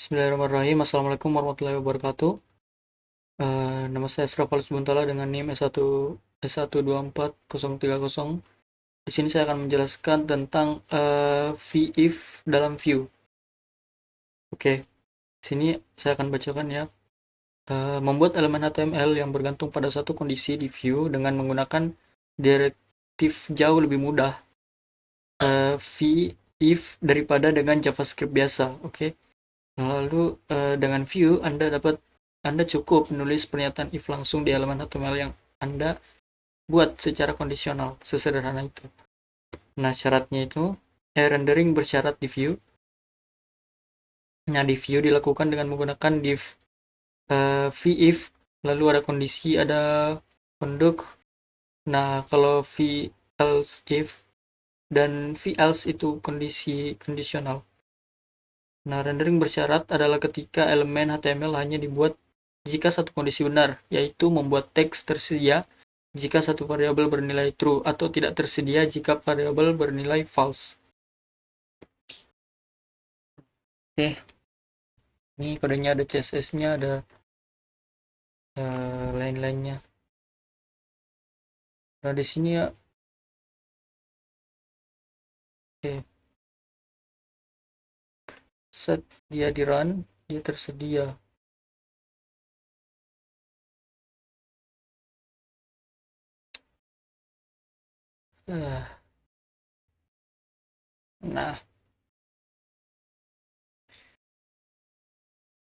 Bismillahirrahmanirrahim. Assalamualaikum warahmatullahi wabarakatuh. Nama saya Asrafal Subuntala dengan NIM S1 S1240030. Di sini saya akan menjelaskan tentang if dalam view. Oke, sini saya akan bacakan ya. Membuat elemen HTML yang bergantung pada satu kondisi di view dengan menggunakan direktif jauh lebih mudah if daripada dengan JavaScript biasa. Oke. Lalu dengan view Anda cukup menulis pernyataan if langsung di elemen HTML yang Anda buat secara kondisional, sesederhana itu. Nah, syaratnya itu rendering bersyarat di view. Nah, di view dilakukan dengan menggunakan div if, lalu ada kondisi, ada penduk. Nah, kalau else if dan else itu kondisi kondisional. Nah, rendering bersyarat adalah ketika elemen HTML hanya dibuat jika satu kondisi benar, yaitu membuat teks tersedia jika satu variabel bernilai true atau tidak tersedia jika variabel bernilai false. Oke, ini kodenya ada CSS-nya, ada lain-lainnya. Nah, di sini ya, oke, set dia di run, dia tersedia. Nah,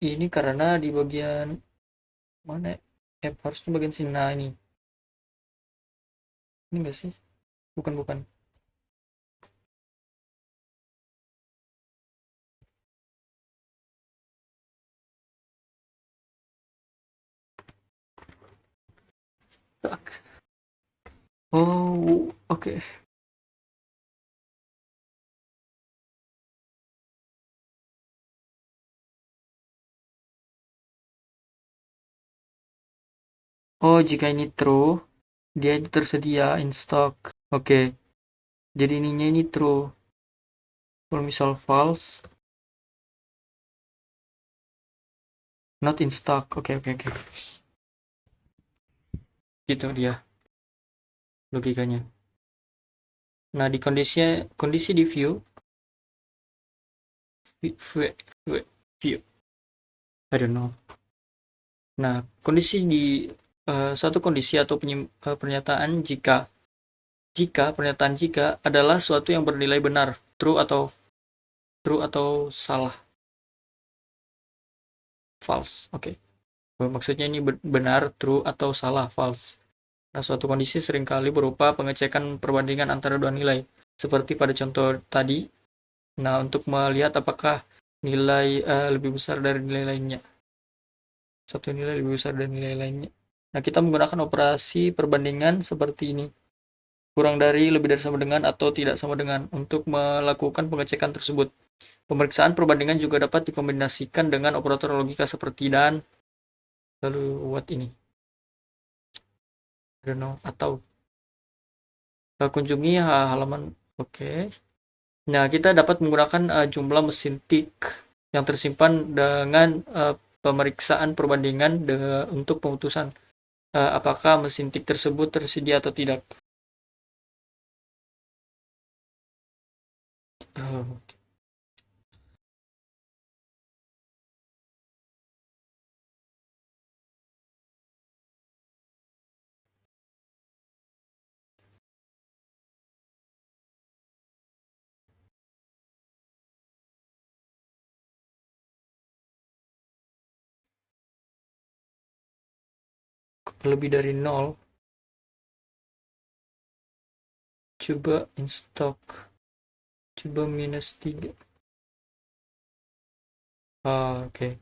ini karena di bagian mana? Harusnya bagian sini. Nah, ini enggak sih? Bukan. Oh, oke. Oh, jika ini true, dia itu tersedia in stock. Oke, jadi ininya ini true. Kalau misal false, not in stock. Oke. Gitu dia logikanya. Nah, di kondisi di view, I don't know. Nah, kondisi di satu kondisi atau pernyataan jika adalah suatu yang bernilai benar, true atau salah, false. Oke. Maksudnya ini benar, true atau salah, false. Nah, suatu kondisi seringkali berupa pengecekan perbandingan antara dua nilai, seperti pada contoh tadi. Nah, untuk melihat apakah nilai lebih besar dari nilai lainnya. Satu nilai lebih besar dari nilai lainnya. Nah, kita menggunakan operasi perbandingan seperti ini. Kurang dari, lebih dari sama dengan, atau tidak sama dengan untuk melakukan pengecekan tersebut. Pemeriksaan perbandingan juga dapat dikombinasikan dengan operator logika seperti dan, lalu what ini. I don't know, atau kunjungi halaman. Oke. Nah, kita dapat menggunakan jumlah mesin tick yang tersimpan dengan pemeriksaan perbandingan untuk pemutusan apakah mesin tick tersebut tersedia atau tidak. Lebih dari 0, coba in stock, coba -3. Oke.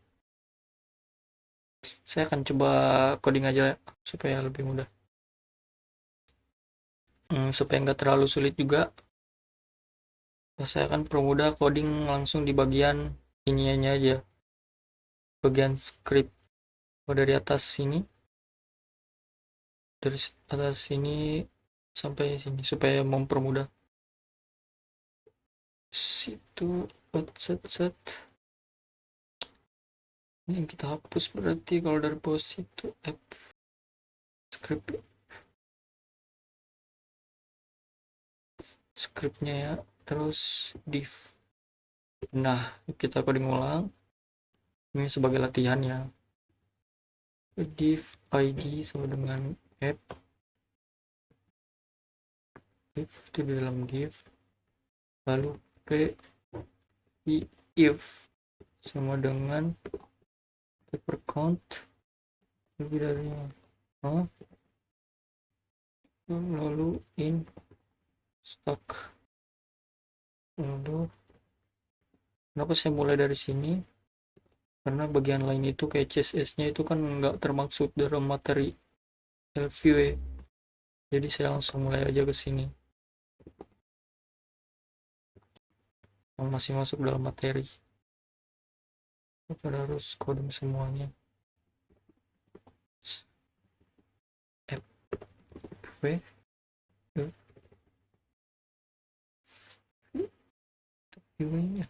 Saya akan coba coding aja supaya lebih mudah. Supaya nggak terlalu sulit juga, saya akan permudah coding langsung di bagian ininya aja, bagian script. Dari atas sini, dari atas sini sampai sini supaya mempermudah. Situ set. Ini yang kita hapus berarti kalau dari bos itu app script scriptnya ya, terus div. Nah, kita coding ulang ini sebagai latihan ya. Div id sama dengan app, div itu di dalam div, lalu p if sama dengan paper count lebih dari lalu in stock. Lalu kenapa saya mulai dari sini, karena bagian lain itu kayak CSS nya itu kan nggak termaksud dalam materi view ya. Jadi saya langsung mulai aja ke sini, masih masuk dalam materi, pada harus coding semuanya. V view-nya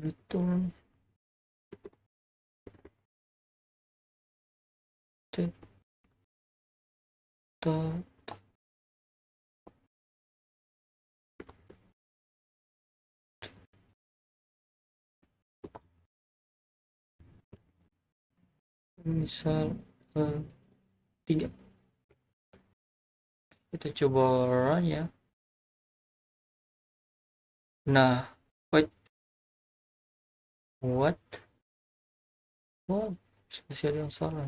return data. Misal 3, kita coba run ya. Nah, wait, what masih ada yang salah.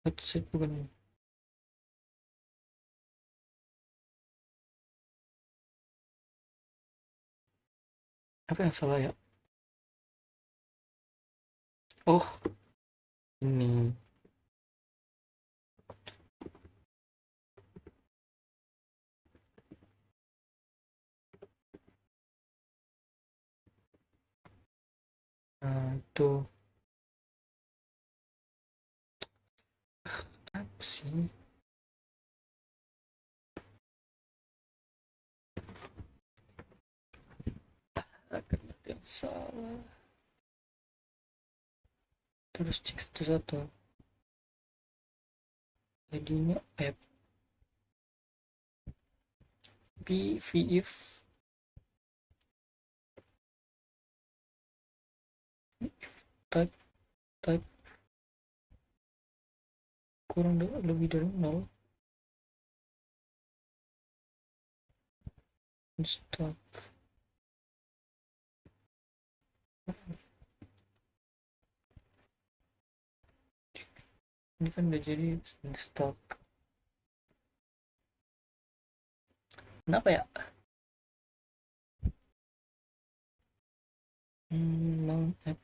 Website bukan, apa yang salah ya? Oh, ini. Nah, itu apa sih? Agak ada yang salah. Terus cek satu-satu. Jadinya app if type type kurang lebih dari 0 stock. Ini kan udah jadi stock. Kenapa ya? App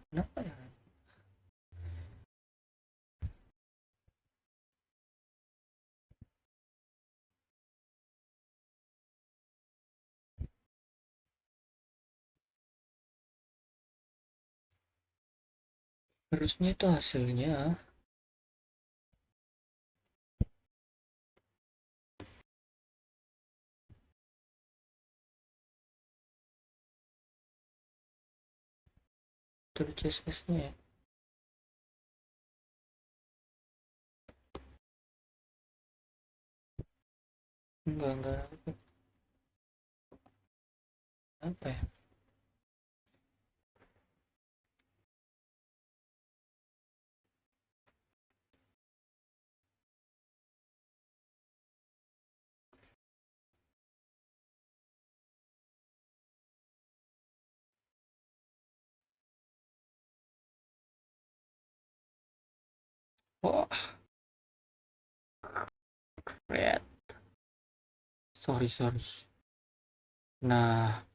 kenapa ya? Harusnya itu hasilnya metode CSS-nya ya. Enggak apa ya. Wah, red. Sorry. Nah,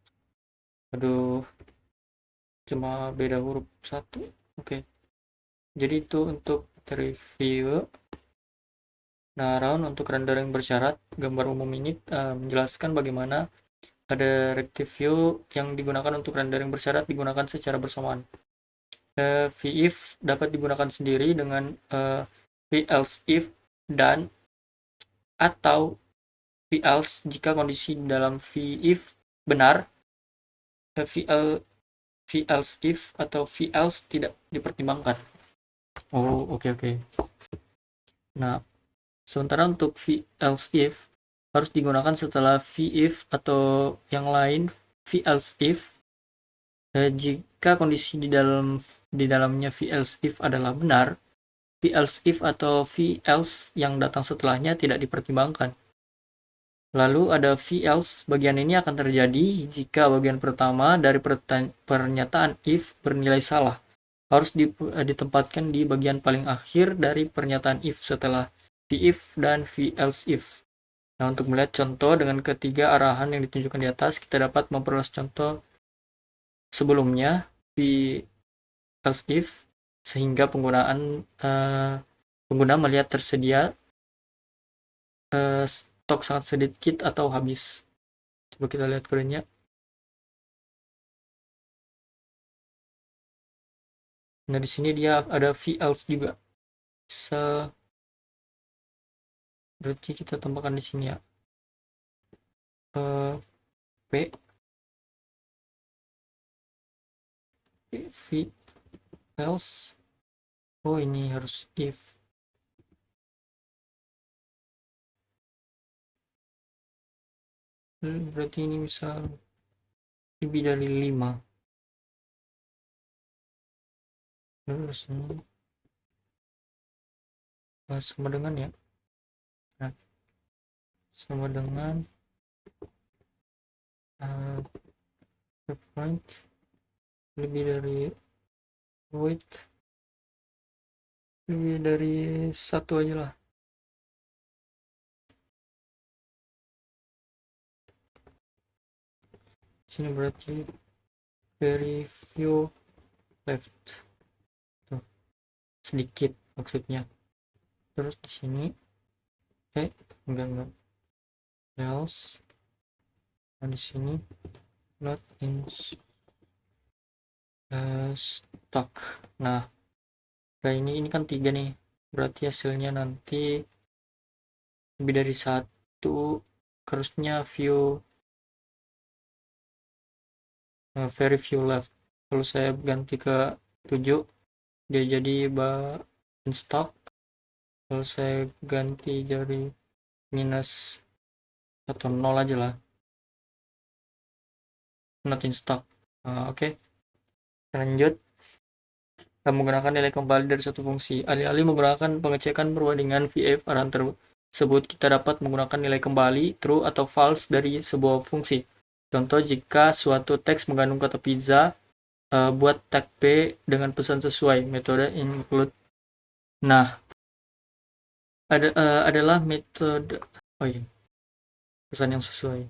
aduh, cuma beda huruf satu. Oke. Jadi itu untuk review. Nah, round untuk rendering bersyarat, gambar umum ini menjelaskan bagaimana ada rective view yang digunakan untuk rendering bersyarat digunakan secara bersamaan. VIF dapat digunakan sendiri dengan VElse if dan atau VElse jika kondisi dalam VIF benar, VElse if atau VElse tidak dipertimbangkan. Oh, oke. Nah, sementara untuk VElse if harus digunakan setelah VIF atau yang lain VElse if jika kondisi di dalamnya VElse if adalah benar, VElse if atau VElse yang datang setelahnya tidak dipertimbangkan. Lalu ada VElse, bagian ini akan terjadi jika bagian pertama dari pernyataan if bernilai salah. Harus ditempatkan di bagian paling akhir dari pernyataan if setelah VIF dan VElse if. Nah, untuk melihat contoh dengan ketiga arahan yang ditunjukkan di atas, kita dapat memperluas contoh sebelumnya VElse if sehingga pengguna melihat tersedia stok sangat sedikit atau habis. Coba kita lihat kodenya. Nah, di sini dia ada VElse juga. Berarti kita tambahkan di sini ya. P VElse. Oh, ini harus if. Berarti ini misal lebih dari 5. Terus sama dengan ya. Nah, sama dengan point lebih dari weight lebih dari 1 aja lah. Sini berarti very few left. Tuh, sedikit maksudnya. Terus di sini enggak else. Nah, di sini not in stock. Nah, kayak ini kan 3 nih, berarti hasilnya nanti lebih dari 1. Harusnya view very few left. Kalau saya ganti ke 7, dia jadi in stock. Kalau saya ganti jadi minus atau 0 aja lah, not in stock. Oke. Lanjut. Menggunakan nilai kembali dari satu fungsi. Alih-alih menggunakan pengecekan perbandingan VF arahan tersebut, kita dapat menggunakan nilai kembali true atau false dari sebuah fungsi. Contoh, jika suatu teks mengandung kata pizza, buat tag P dengan pesan sesuai, metode include. Nah, adalah metode pesan yang sesuai.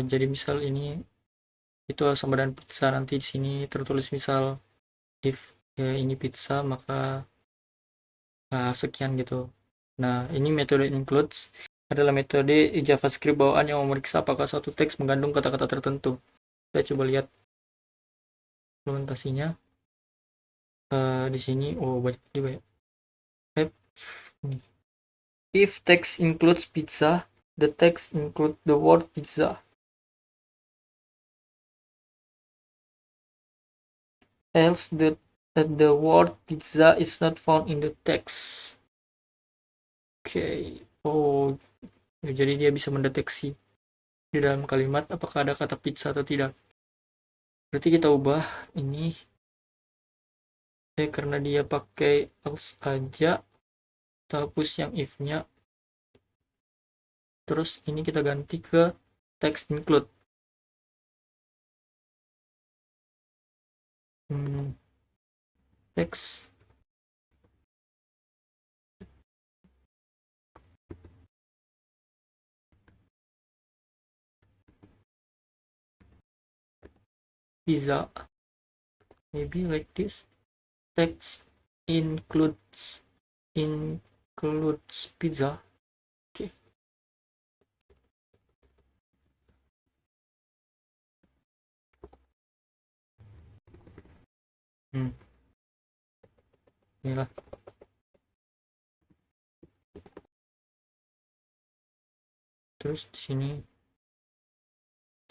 Jadi misal ini itu sama dengan pizza, nanti di sini tertulis misal if ini pizza maka sekian gitu. Nah, ini metode includes adalah metode JavaScript bawaan yang memeriksa apakah suatu teks mengandung kata-kata tertentu. Kita coba lihat implementasinya. Di sini banyak juga ya. If text includes pizza, the text include the word pizza. else the word pizza is not found in the text. Oke. Oh, ya, jadi dia bisa mendeteksi di dalam kalimat apakah ada kata pizza atau tidak. Berarti kita ubah ini karena dia pakai else aja, kita hapus yang if-nya. Terus ini kita ganti ke text include. Text pizza, maybe like this. Text includes pizza. Oke. Inilah. Terus di sini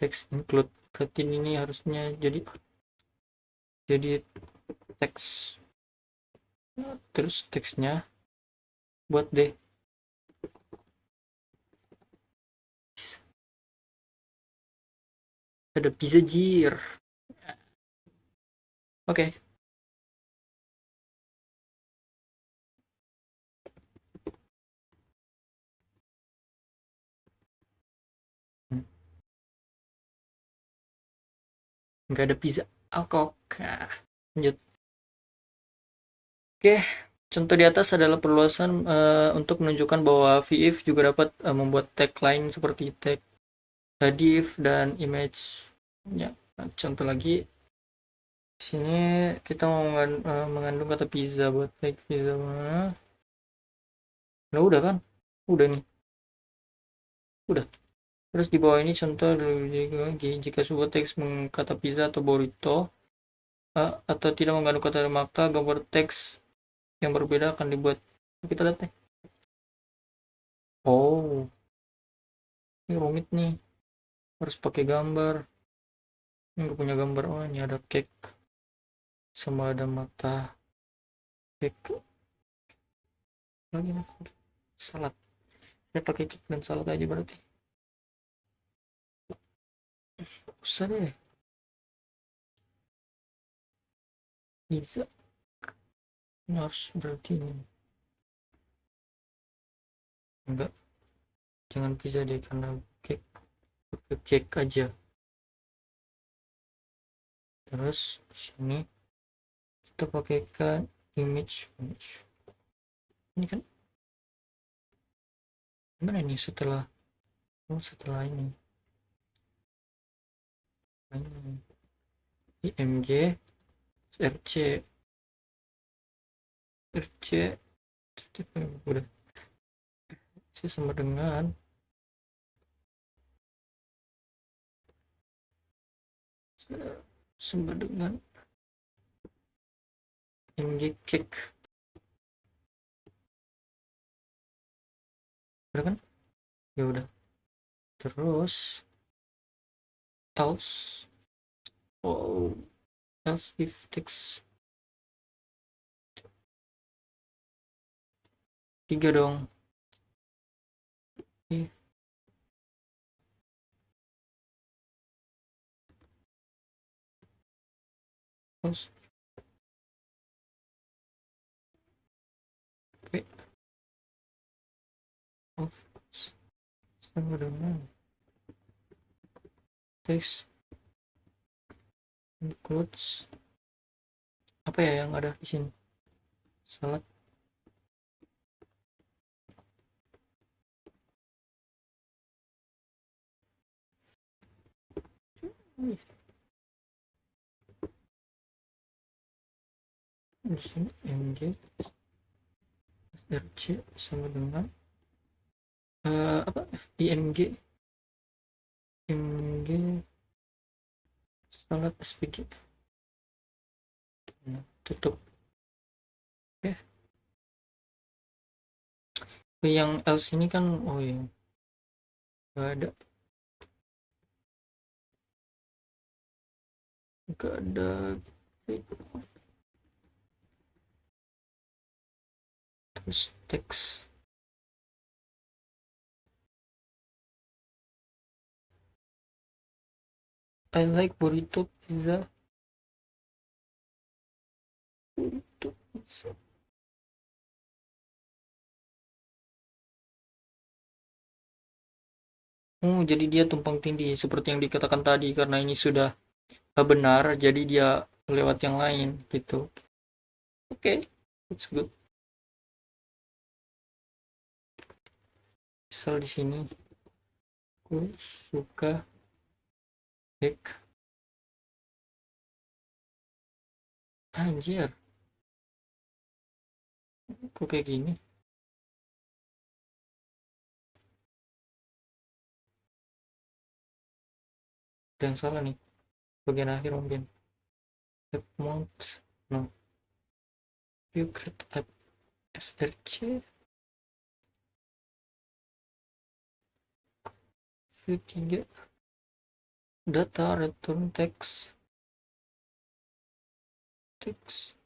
text include, berarti ini harusnya jadi teks. Terus teksnya buat deh ada pizza jir. Oke. Nggak ada pizza. Oke. Lanjut. Oke, contoh di atas adalah perluasan untuk menunjukkan bahwa VIF juga dapat membuat tag lain seperti tag div dan image. Ya, contoh lagi. Sini kita mau mengandung kata pizza buat tag pizza mana? Nah, udah kan? Udah nih. Udah. Terus di bawah ini contoh lagi jika sebuah teks kata pizza atau burrito atau tidak mengandung kata makna, gambar teks yang berbeda akan dibuat. Kita lihat nih. Oh, ini rumit nih. Harus pakai gambar. Ini nggak punya gambar. Oh, ini ada cake sama ada mata cake lagi nih. Salad. Saya pakai cake dan salad aja berarti. Usah deh. Pizza. Ini harus berarti ini. Enggak. Jangan pizza deh karena cake. Pakai cake aja. Terus sini kita pakaikan image. Ini kan gimana nih setelah ini img rc udah sama dengan mg cake, udah kan? Ya udah. Terus else if text 3 dong. Else of sama dengan text includes apa ya yang ada di sini? Salad. Di sini mg rc sama dengan apa img salad svg. Tutup. Oke. Yang else ini kan oh ya nggak ada terus teks I like burrito pizza. Burrito pizza. Oh, jadi dia tumpang tindih seperti yang dikatakan tadi karena ini sudah benar, jadi dia lewat yang lain gitu. Oke, okay, it's good. Misal di sini, aku suka hack. Anjir, kok kayak gini? Ada yang salah nih, bagian akhir mungkin. App mount, no. You create app src, view 3, data return text, text,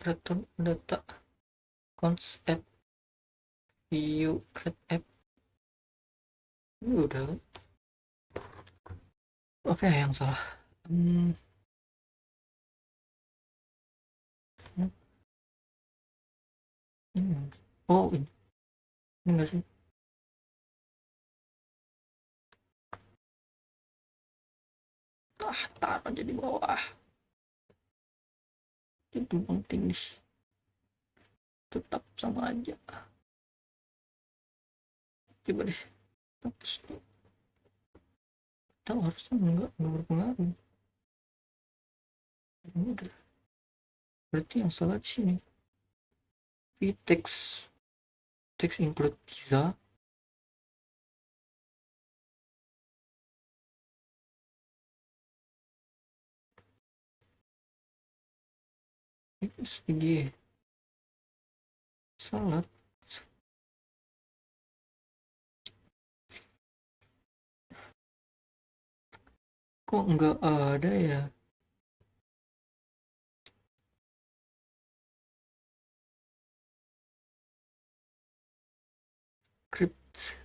return data, cons app, view create app. Ini udah apa ya yang salah? Ini oh ini enggak sih? Taruh aja di bawah. Itu penting nih. Tetap sama aja. Coba deh. Hapus tuh. Tahu harusnya enggak berpengaruh. Ini udah. Berarti yang salah di sini. Text include pizza. SVG. Salad. Kok enggak ada ya? Script.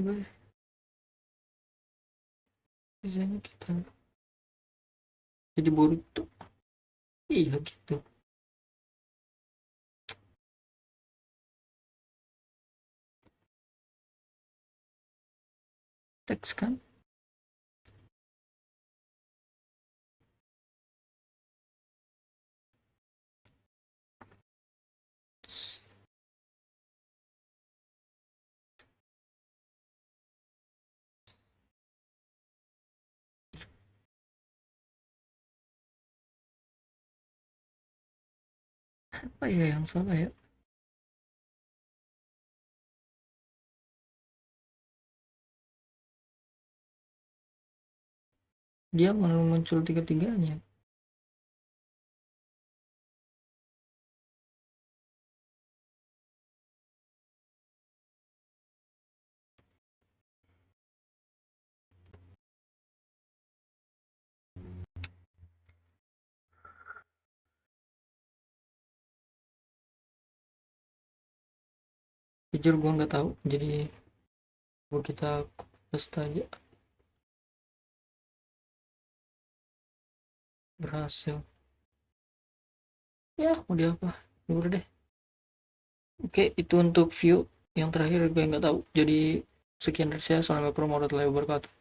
Coba deh. Pizzanya kita jadi burrito. Iya gitu. Teks kan? Apa ya yang salah ya? Dia malah muncul tiga-tiganya. Jujur gua nggak tahu, jadi gua kita paste aja. Berhasil. Ya mau diapa, ya udah deh. Oke, itu untuk view. Yang terakhir gue nggak tahu, jadi sekian dari saya. Assalamualaikum warahmatullahi wabarakatuh.